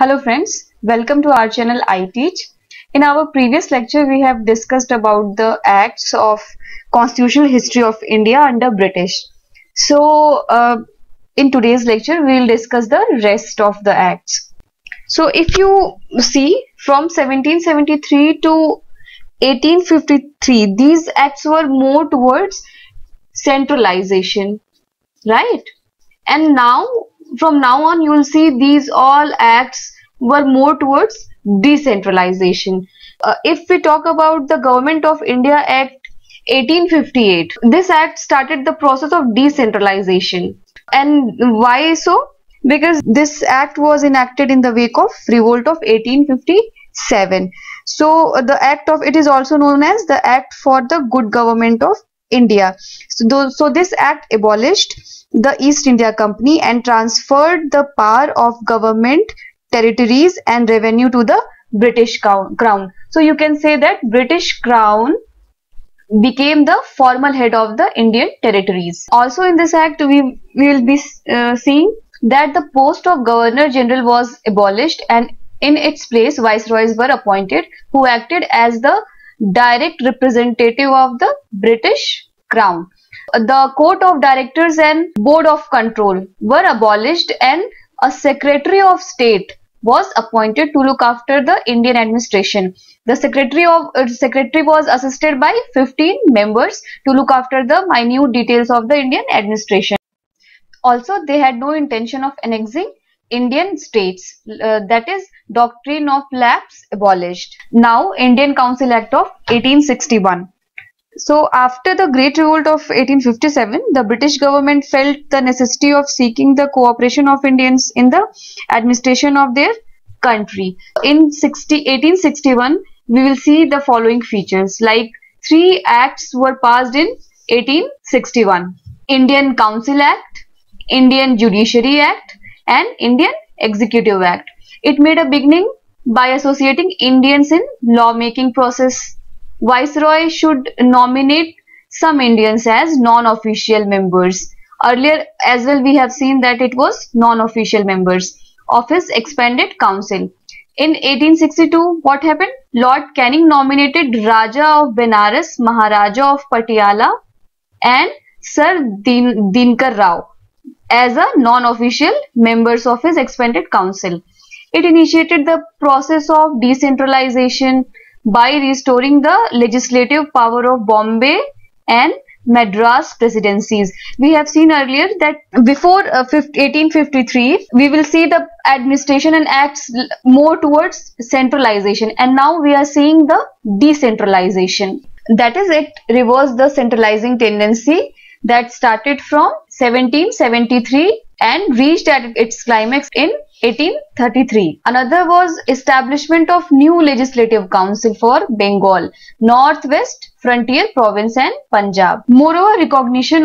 Hello friends, welcome to our channel iTeach. In our previous lecture we have discussed about the acts of constitutional history of India under British. So in today's lecture we will discuss the rest of the acts. So if you see from 1773 to 1853, these acts were more towards centralization, right? And now from now on you will see these all acts were more towards decentralization. If we talk about the Government of India Act 1858, this act started the process of decentralization. And why so? Because this act was enacted in the wake of revolt of 1857. So the act of it is also known as the Act for the Good Government of India. So this act abolished the East India Company and transferred the power of government, territories and revenue to the British Crown. So you can say that British Crown became the formal head of the Indian territories. Also in this act we will be seeing that the post of Governor General was abolished and in its place viceroys were appointed who acted as the direct representative of the British Crown. The Court of Directors and Board of Control were abolished and a Secretary of State was appointed to look after the Indian administration. The Secretary was assisted by 15 members to look after the minute details of the Indian administration. Also, they had no intention of annexing Indian states, that is doctrine of lapse abolished. Now Indian Council Act of 1861. So after the Great Revolt of 1857, the British government felt the necessity of seeking the cooperation of Indians in the administration of their country. In 1861, we will see the following features, like 3 acts were passed in 1861. Indian Council Act, Indian Judiciary Act and Indian Executive Act. It made a beginning by associating Indians in lawmaking process. Viceroy should nominate some Indians as non-official members. Earlier as well we have seen that it was non-official members of his expanded council. In 1862 what happened? Lord Canning nominated Raja of Benares, Maharaja of Patiala and Sir Dinkar Rao as a non-official members of his expanded council. It initiated the process of decentralization by restoring the legislative power of Bombay and Madras presidencies. We have seen earlier that before 1853 we will see the administration and acts more towards centralization, and now we are seeing the decentralization. That is, it reversed the centralizing tendency that started from 1773 and reached at its climax in 1833. Another was establishment of new legislative council for Bengal, Northwest Frontier Province and Punjab. Moreover, recognition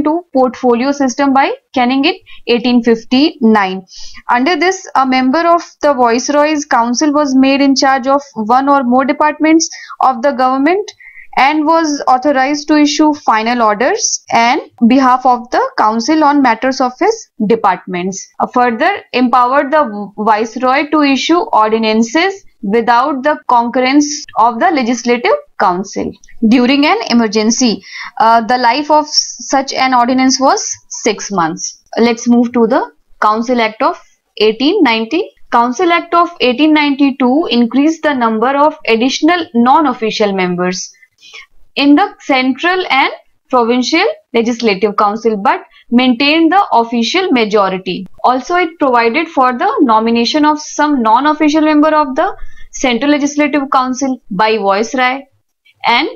to portfolio system by Canning in 1859. Under this, a member of the Viceroy's Council was made in charge of one or more departments of the government and was authorized to issue final orders and behalf of the council on matters of his departments. Further, empowered the viceroy to issue ordinances without the concurrence of the legislative council. During an emergency, the life of such an ordinance was 6 months. Let's move to the Council Act of 1890. Council Act of 1892 increased the number of additional non-official members in the central and provincial legislative council but maintained the official majority. Also, it provided for the nomination of some non-official member of the central legislative council by viceroy and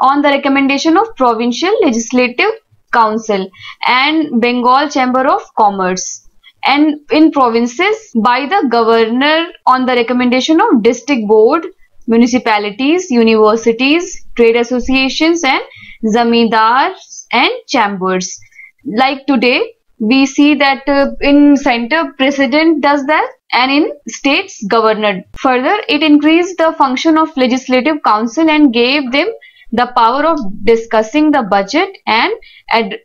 on the recommendation of provincial legislative council and Bengal Chamber of Commerce, and in provinces by the governor on the recommendation of district board, municipalities, universities, trade associations and zamindars and chambers. Like today we see that in center president does that and in states governor. Further, it increased the function of legislative council and gave them the power of discussing the budget and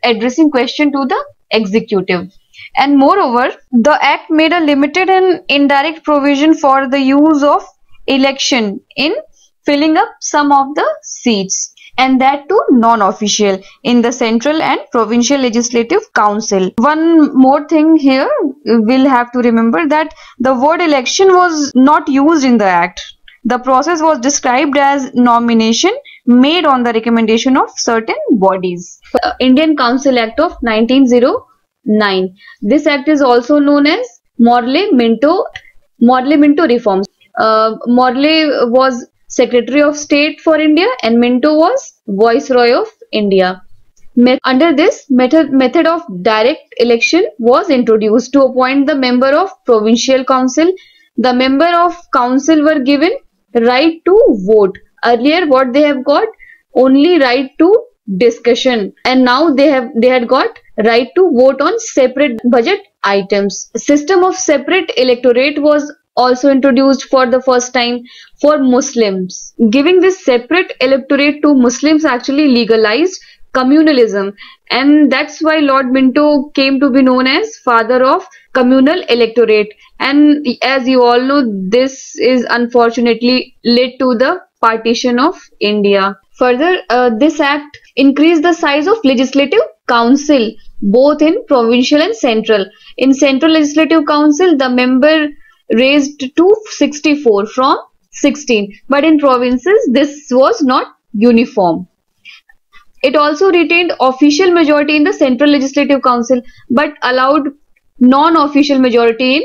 addressing question to the executive. And moreover, the act made a limited and indirect provision for the use of election in filling up some of the seats, and that too non-official, in the central and provincial legislative council. One more thing here, we'll have to remember that the word election was not used in the act. The process was described as nomination made on the recommendation of certain bodies. Indian Council Act of 1909. This act is also known as Morley-Minto reforms. Morley was Secretary of State for India and Minto was Viceroy of India. Under this method of direct election was introduced to appoint the member of provincial council. The member of council were given right to vote. Earlier what they have got? Only right to discussion, and now they had got right to vote on separate budget items. A system of separate electorate was also introduced for the first time for Muslims. Giving this separate electorate to Muslims actually legalized communalism, and that's why Lord Minto came to be known as father of communal electorate. And as you all know, this is unfortunately led to the partition of India. Further, this act increased the size of legislative council both in provincial and central. In central legislative council, the member raised to 64 from 16, but in provinces this was not uniform. It also retained official majority in the central legislative council but allowed non-official majority in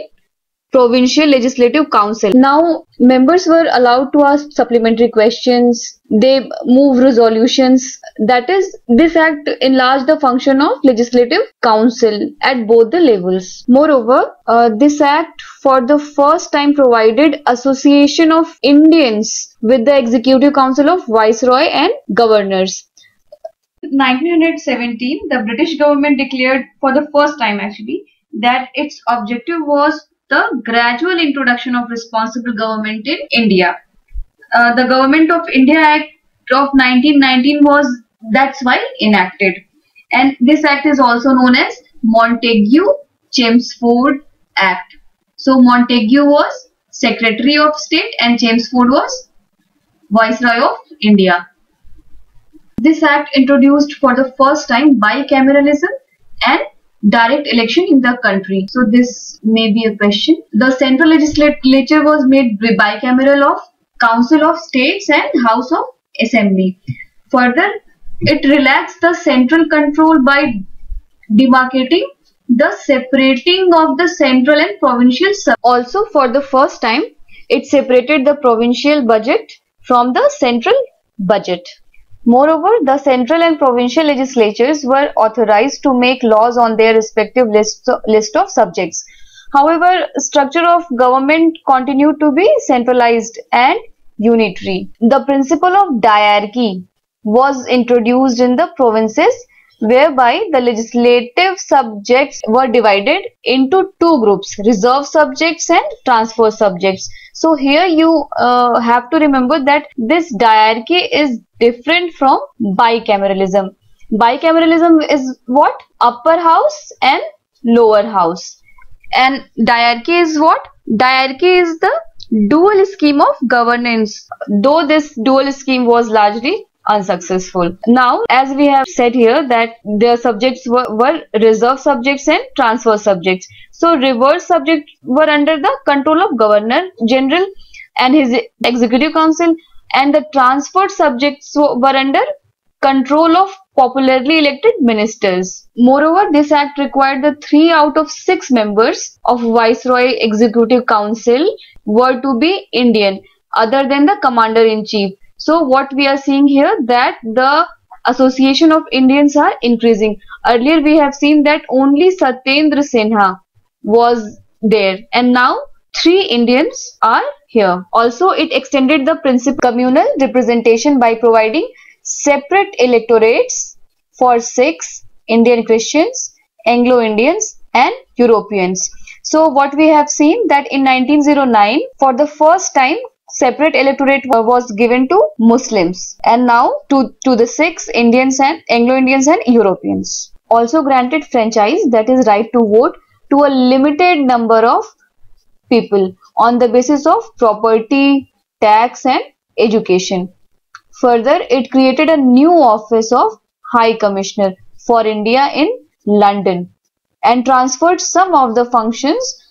provincial legislative council. Now members were allowed to ask supplementary questions, they move resolutions. That is, this act enlarged the function of legislative council at both the levels. Moreover, this act for the first time provided association of Indians with the executive council of viceroy and governors. In 1917, the British government declared for the first time actually that its objective was the gradual introduction of responsible government in India. The Government of India Act of 1919 was that's why enacted, and this act is also known as Montagu-Chelmsford Act. So Montagu was Secretary of State and Chelmsford was Viceroy of India. This act introduced for the first time bicameralism and direct election in the country. So this may be a question. The central legislature was made bicameral of Council of States and House of Assembly. Further, it relaxed the central control by demarcating the separating of the central and provincial. Also, for the first time, it separated the provincial budget from the central budget. Moreover, the central and provincial legislatures were authorized to make laws on their respective list of subjects. However, structure of government continued to be centralized and unitary. The principle of diarchy was introduced in the provinces, whereby the legislative subjects were divided into two groups, reserve subjects and transfer subjects. So here you have to remember that this diarchy is different from bicameralism. Bicameralism is what? Upper house and lower house. And diarchy is what? Diarchy is the dual scheme of governance, though this dual scheme was largely unsuccessful. Now, as we have said here that their subjects were reserve subjects and transfer subjects. So reverse subjects were under the control of Governor General and his executive council, and the transferred subjects were under control of popularly elected ministers. Moreover, this act required the 3 out of 6 members of Viceroy Executive Council were to be Indian, other than the Commander-in-Chief. So what we are seeing here, that the association of Indians are increasing. Earlier we have seen that only Satyendra Sinha was there, and now 3 Indians are here. Also, it extended the principle of communal representation by providing separate electorates for Sikhs, Indian Christians, Anglo-Indians and Europeans. So what we have seen that in 1909, for the first time, separate electorate was given to Muslims, and now to the Sikhs, Indians and Anglo-Indians and Europeans. Also granted franchise, that is right to vote, to a limited number of people on the basis of property, tax and education. Further, it created a new office of High Commissioner for India in London and transferred some of the functions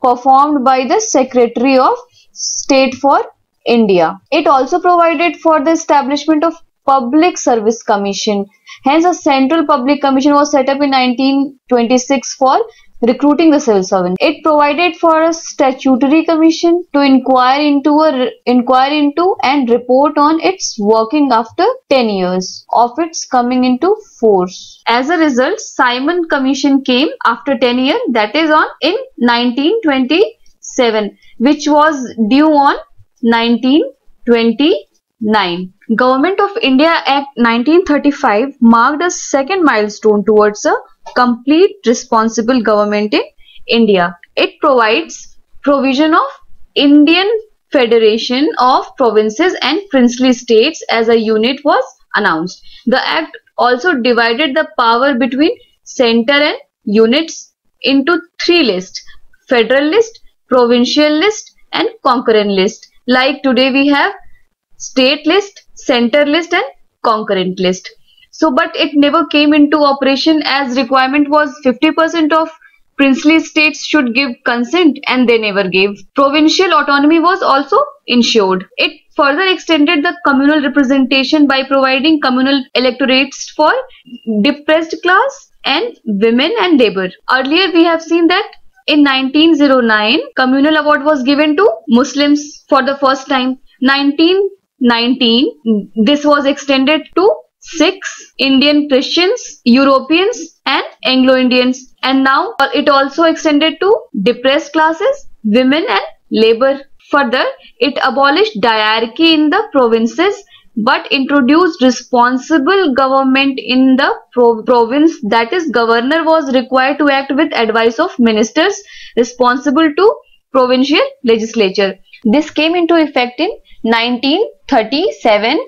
performed by the Secretary of State for India. It also provided for the establishment of Public Service Commission. Hence, a Central Public Commission was set up in 1926 for recruiting the civil servant. It provided for a statutory commission to inquire into and report on its working after 10 years of its coming into force. As a result, Simon Commission came after 10 years, that is in 1927, which was due on 1929. Government of India Act 1935 marked a second milestone towards a complete responsible government in India. It provides provision of Indian Federation of Provinces and Princely States as a unit was announced. The Act also divided the power between center and units into three lists: Federal list, Provincial list and Concurrent list. Like today we have State list, Center list and Concurrent list. So, but it never came into operation as requirement was 50% of princely states should give consent and they never gave. Provincial autonomy was also ensured. It further extended the communal representation by providing communal electorates for depressed class and women and labor. Earlier we have seen that in 1909 communal award was given to Muslims for the first time. 1919 this was extended to Sikhs, Indian Christians, Europeans and Anglo-Indians, and now it also extended to depressed classes, women and labor. Further, it abolished diarchy in the provinces but introduced responsible government in the province, that is, governor was required to act with advice of ministers responsible to provincial legislature. This came into effect in 1937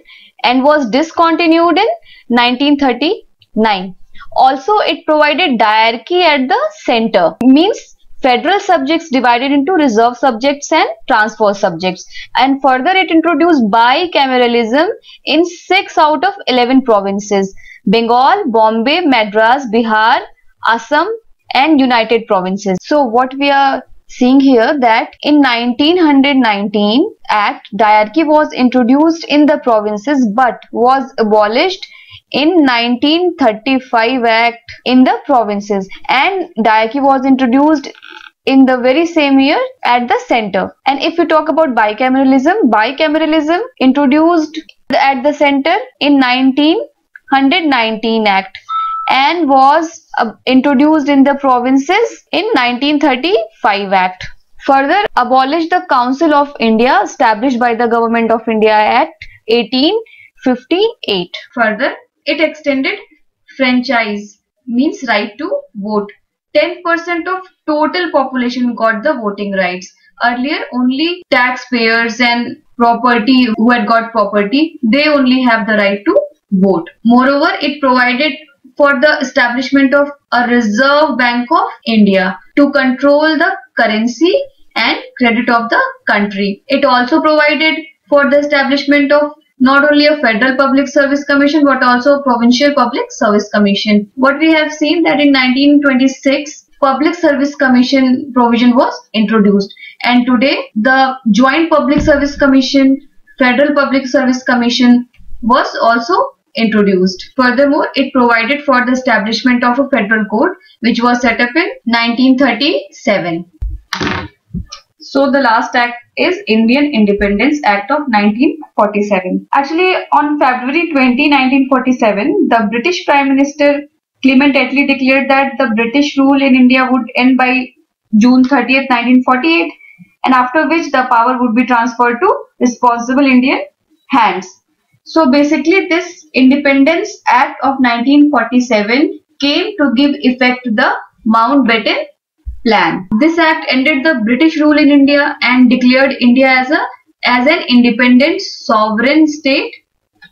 and was discontinued in 1939. Also, it provided diarchy at the center, means federal subjects divided into reserve subjects and transfer subjects, and further it introduced bicameralism in 6 out of 11 provinces: Bengal, Bombay, Madras, Bihar, Assam and United Provinces. So what we are seeing here that in 1919 Act, diarchy was introduced in the provinces but was abolished in 1935 Act in the provinces, and diarchy was introduced in the very same year at the center. And if we talk about bicameralism introduced at the center in 1919 Act and was introduced in the provinces in 1935 Act. Further, abolished the Council of India established by the Government of India Act 1858. Further, it extended franchise, means right to vote. 10% of total population got the voting rights. Earlier, only taxpayers and property who had got property, they only have the right to vote. Moreover, it provided for the establishment of a Reserve Bank of India to control the currency and credit of the country. It also provided for the establishment of not only a Federal Public Service Commission but also a Provincial Public Service Commission. What we have seen that in 1926 Public Service Commission provision was introduced, and today the Joint Public Service Commission, Federal Public Service Commission was also introduced. Furthermore, it provided for the establishment of a federal court which was set up in 1937. So the last act is Indian Independence Act of 1947. Actually, on February 20, 1947, the British Prime Minister Clement Attlee declared that the British rule in India would end by June 30th, 1948, and after which the power would be transferred to responsible Indian hands. So basically, this Independence Act of 1947 came to give effect to the Mountbatten Plan. This act ended the British rule in India and declared India as an independent sovereign state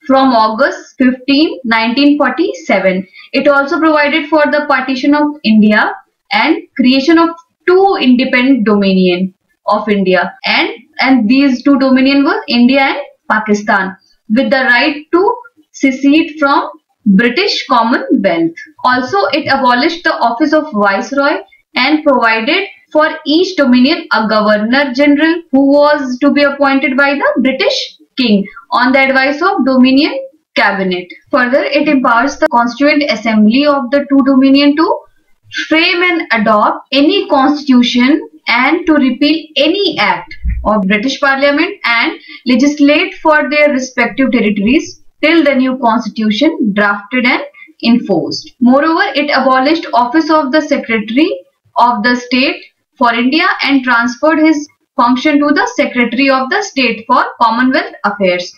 from August 15, 1947. It also provided for the partition of India and creation of two independent dominion of India, and these two dominion were India and Pakistan, with the right to secede from British Commonwealth. Also, it abolished the office of Viceroy and provided for each dominion a Governor General who was to be appointed by the British King on the advice of Dominion Cabinet. Further, it empowers the Constituent Assembly of the two dominion to frame and adopt any constitution and to repeal any act of British Parliament and legislate for their respective territories till the new constitution drafted and enforced. Moreover, it abolished office of the Secretary of the State for India and transferred his function to the Secretary of the State for Commonwealth Affairs.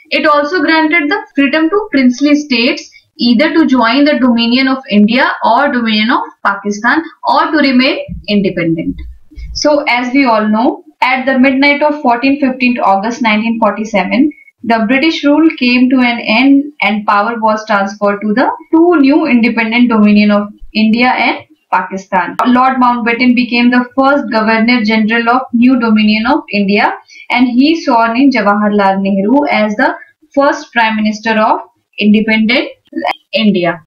It also granted the freedom to princely states either to join the Dominion of India or Dominion of Pakistan or to remain independent. So as we all know, at the midnight of 14-15 August 1947, the British rule came to an end and power was transferred to the two new independent dominion of India and Pakistan. Lord Mountbatten became the first Governor General of new dominion of India, and he sworn in Jawaharlal Nehru as the first Prime Minister of independent India.